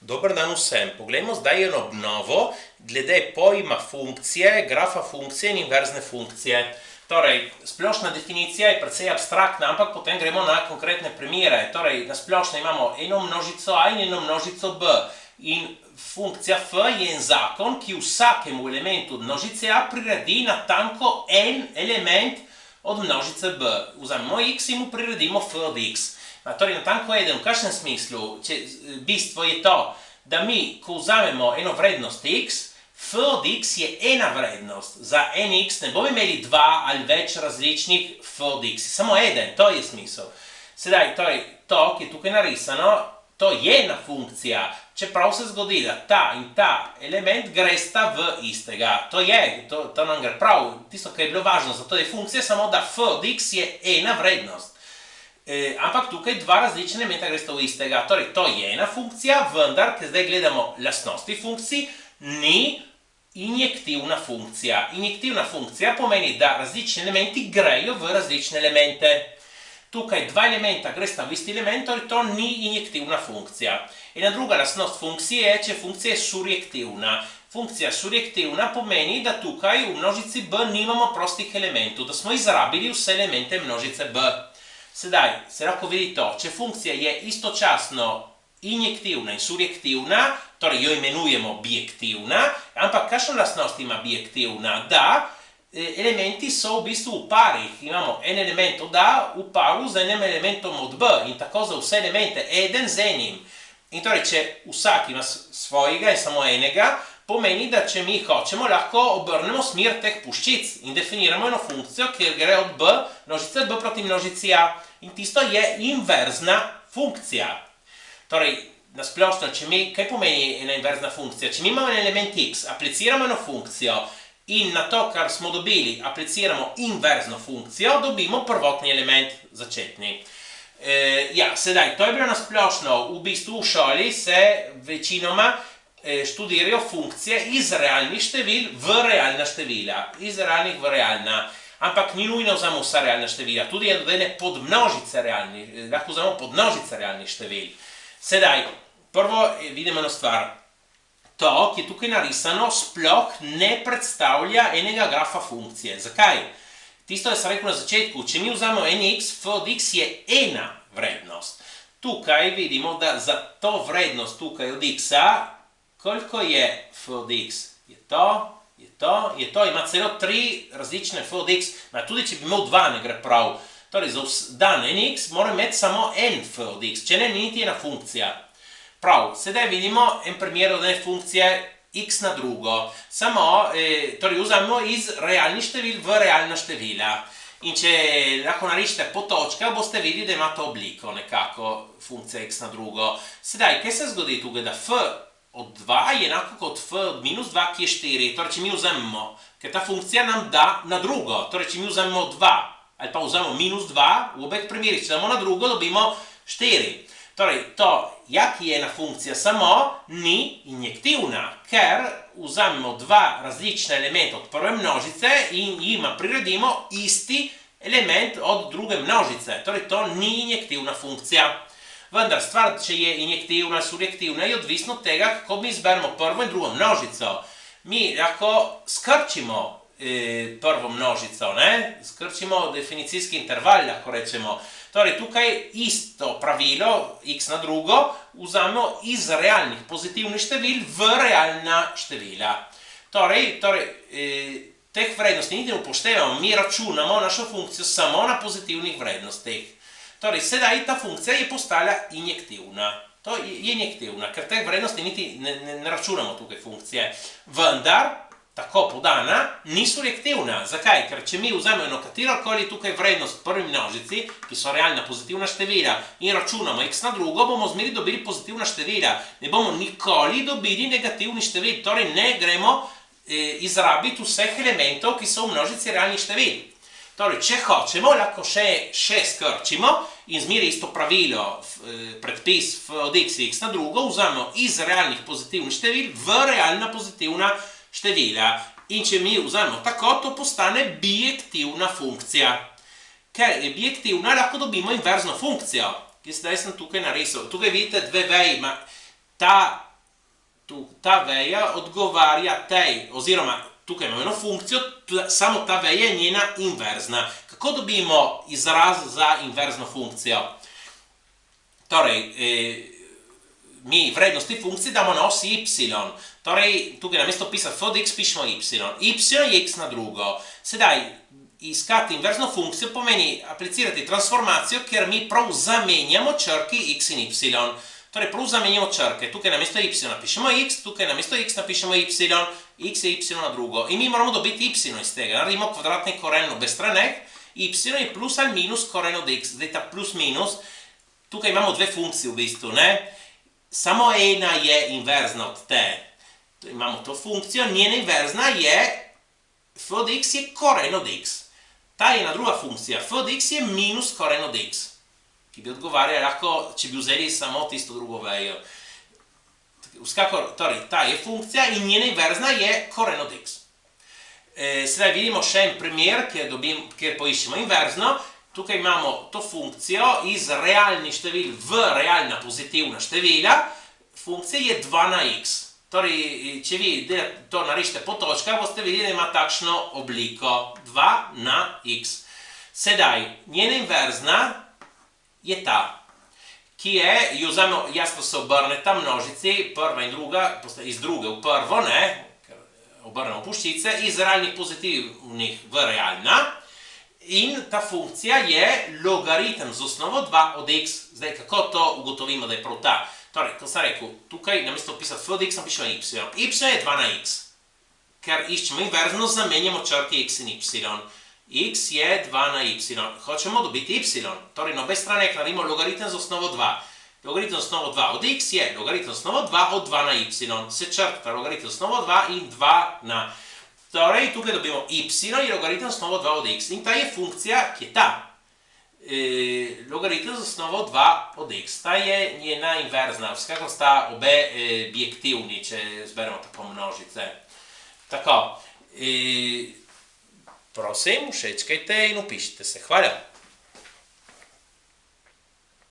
Dobar dan vsem. Poglejmo zdaj eno obnovo glede pojma funkcije, grafa funkcije in inverzne funkcije. Torej, splošna definicija je precej abstraktna, ampak potem gremo na konkretne primere. Torej, na splošno imamo eno množico A in eno množico B. In funkcija f je en zakon, ki vsakemu elementu množice A priredi natanko en element od množice B. Vzamemo x in mu priredimo f od x. Torej, natanko eden, v kakšnem smislu? Bistvo je to, da mi, ko vzamemo eno vrednost x, f od x je ena vrednost. Za en x ne bomo imeli dva ali več različnih f od x. Samo eden, to je smisel. Sedaj, torej, to, ki je tukaj narisano, to je ena funkcija. Čeprav se zgodi, da ta in ta element gresta v istega. To je, to nam gre prav. Tisto, kar je bilo važno za to je funkcija, samo da f od x je ena vrednost. Ampak tukaj dva različna elementa gresta v istega. Torej, to je ena funkcija, vendar, ker zdaj gledamo lastnosti funkcij, ni injektivna funkcija. Injektivna funkcija pomeni, da različni elementi grejo v različne elemente. Tukaj dva elementa gresta v isti element, torej to ni injektivna funkcija. Ena druga lastnost funkcije je, če funkcija je surjektivna. Funkcija surjektivna pomeni, da tukaj v množici B nimamo prostih elementov, da smo izrabili vse elemente množice B. Sedaj, se lahko vidi to, če funkcija je istočasno injektivna in surjektivna, torej jo imenujemo bijektivna, ampak kakšno lastnost ima bijektivna? Da elementi so v bistvu v parih. Imamo en element od A v paru z enim elementom od B in tako za vse elemente, eden z enim. In torej, če vsak ima svojega in samo enega, pomeni, da če mi hočemo, lahko obrnemo smer teh puščic in definiramo eno funkcijo, kjer gre od B, množice B proti množici A. In tisto je inverzna funkcija. Torej, nasplošno, kaj pomeni ena inverzna funkcija? Če mi imamo en element x, apliciramo eno funkcijo in na to, kar smo dobili, apliciramo inverzno funkcijo, dobimo prvotni element, začetni. Sedaj, to je bilo nasplošno. V bistvu v šoli se večinoma študirajo funkcije iz realnih števil v realna števila. Iz realnih v realna. Ampak ni nujno vzamo vsa realna števila. Tudi ene podmnožice realnih, lahko vzamo podmnožice realnih števil. Sedaj, prvo vidimo eno stvar. To, ki je tukaj narisano, sploh ne predstavlja enega grafa funkcije. Zakaj? Tisto, da sem rekel na začetku, če mi vzamemo en x, f od x je ena vrednost. Tukaj vidimo, da za to vrednost tukaj od x-a, koliko je f od x? Je to, ima celo tri različne f od x, tudi če bi imel dva, ne gre prav. Torej, za dan en x moram imeti samo en f od x, če ne, ni niti ena funkcija. Prav, sedaj vidimo en primer od ene funkcije x na drugo. Samo, torej, vzamemo iz realnih števil v realna števila. In če lahko narišete po točkah, boste videli, da ima to obliko nekako funkcija x na drugo. Sedaj, kaj se zgodi tukaj, da f od 2 je enako kot f od minus 2, ki je 4. Torej, če mi vzamemo, ker ta funkcija nam da na drugo. Torej, če mi vzamemo 2, ali pa vzamemo minus 2, v obeh primerih, če damo na drugo, dobimo 4. Torej, to, ki je ena funkcija, samo ni injektivna, ker vzamemo dva različna elementa od prve množice in jima priredimo isti element od druge množice. Torej, to ni injektivna funkcija. Vendar, stvar, če je injektivna, surjektivna, je odvisno od tega, kako mi izberemo prvo in drugo množico. Mi lahko skrčimo prvo množico, skrčimo definicijski interval, lahko rečemo. Torej, tukaj isto pravilo, x na drugo, vzamemo iz realnih pozitivnih števil v realna števila. Torej, teh vrednosti niti ne upoštevamo, mi računamo našo funkcijo samo na pozitivnih vrednostih. Torej, sedaj ta funkcija je postala injektivna. To je injektivna, ker teh vrednosti niti ne računamo tukaj funkcije. Vendar, tako podana, ni surjektivna. Zakaj? Ker če mi vzamemo katerokoli tukaj vrednost v prvi množici, ki so realna pozitivna števila, in računamo x na drugo, bomo zmeri dobili pozitivna števila. Ne bomo nikoli dobili negativnih števil. Torej, ne gremo izrabiti vseh elementov, ki so v množici realnih števil. Torej, če hočemo, lahko še skrčimo in zmeri isto pravilo, predpis f od x in x na drugo, vzamemo iz realnih pozitivnih števil v realna pozitivna števila. In če mi vzamemo tako, to postane bijektivna funkcija. Ker je bijektivna, lahko dobimo inverzno funkcijo. Zdaj sem tukaj narisal. Tukaj vidite dve veji. Ta ta veja odgovarja tej, oziroma tukaj imamo eno funkcijo, samo ta veja je njena inverzna. Kako dobimo izraz za inverzno funkcijo? Torej, mi vrednost te funkcije damo na osi y. Torej, tukaj namesto pisati f od x pišemo y. Y je x na drugo. Sedaj, iskati inverzno funkcijo pomeni aplicirati transformacijo, ker mi prav zamenjamo črki x in y. Torej, prav zamenjamo črke. Tukaj namesto y napišemo x, tukaj namesto x napišemo y, x je y na drugo. In mi moramo dobiti y iz tega. Naredimo kvadratni koren obe straneh, y je plus ali minus koren od x. Zdaj ta plus minus, tukaj imamo dve funkcije v bistvu, ne? Samo ena je inverzna od te. Imamo to funkcijo, njena inverzna je f od x je koren od x. Ta ena druga funkcija, f od x je minus koren od x, ki bi odgovarjala lahko, če bi vzeli samo tisto drugo vejo. Vsekakor, torej, ta je funkcija in njena inverzna je koren od x. Sedaj vidimo še en primer, kjer poiščemo inverzno. Tukaj imamo to funkcijo iz realnih števil v realna pozitivna števila. Funkcija je 2 na x. Torej, če vi to narišete po točkah, boste videli, da ima takšno obliko 2 na x. Sedaj, njena inverzna je ta, ki je, jo vzamemo, jasno se obrneta množici, prva in druga, iz druge v prvo, ne, ker obrnemo puščice, iz realnih pozitivnih v realna. In ta funkcija je logaritem z osnovo 2 od x. Zdaj, kako to ugotovimo, da je prav ta? Torej, kot sem rekel, tukaj namesto pisati f od x napišemo y. Y je 2 na x. Ker iščemo inverzno, zamenjamo črke x in y. X je 2 na y. Hočemo dobiti y. Torej, na obe strani naredimo logaritem z osnovo 2. Logaritem z osnovo 2 od x je logaritem z osnovo 2 od 2 na y. Se črta logaritem z osnovo 2 in 2 na. Torej, tukaj dobimo y in logaritem z osnovo 2 od x. In ta je funkcija, ki je ta. Logaritem z osnovo 2 od x. Ta je njena inverzna. Vsekakor sta obe bijektivni, če zberemo tako množice. Tako. Prosim, všečkajte in upišite se. Hvala.